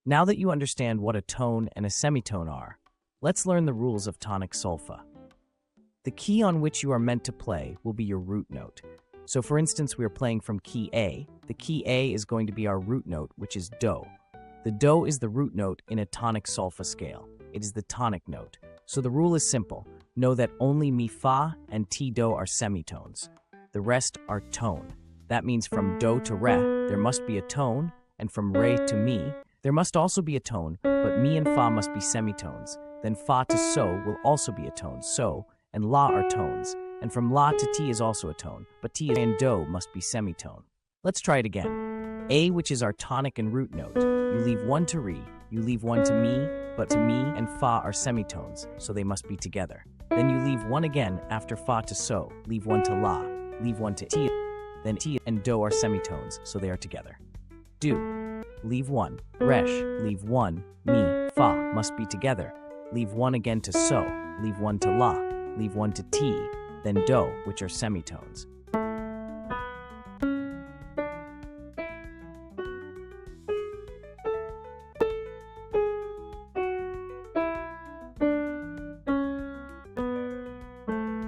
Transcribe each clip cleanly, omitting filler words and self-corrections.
Now that you understand what a tone and a semitone are, let's learn the rules of tonic solfa. The key on which you are meant to play will be your root note. So for instance, we are playing from key A. The key A is going to be our root note, which is do. The do is the root note in a tonic solfa scale. It is the tonic note. So the rule is simple. Know that only mi fa and ti do are semitones. The rest are tone. That means from do to re, there must be a tone, and from re to mi, there must also be a tone, but mi and fa must be semitones. Then fa to so will also be a tone, so, and la are tones. And from la to ti is also a tone, but ti and do must be semitone. Let's try it again. A, which is our tonic and root note, you leave one to re, you leave one to mi, but to mi and fa are semitones, so they must be together. Then you leave one again after fa to so, leave one to la, leave one to ti, then ti and do are semitones, so they are together. Do, leave one, resh, leave one, mi, fa must be together, leave one again to so, leave one to la, leave one to ti, then do, which are semitones.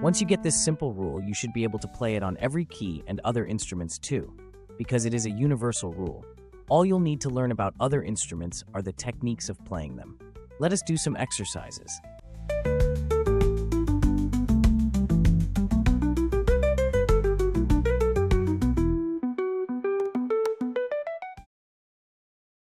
Once you get this simple rule, you should be able to play it on every key and other instruments too, because it is a universal rule. All you'll need to learn about other instruments are the techniques of playing them. Let us do some exercises.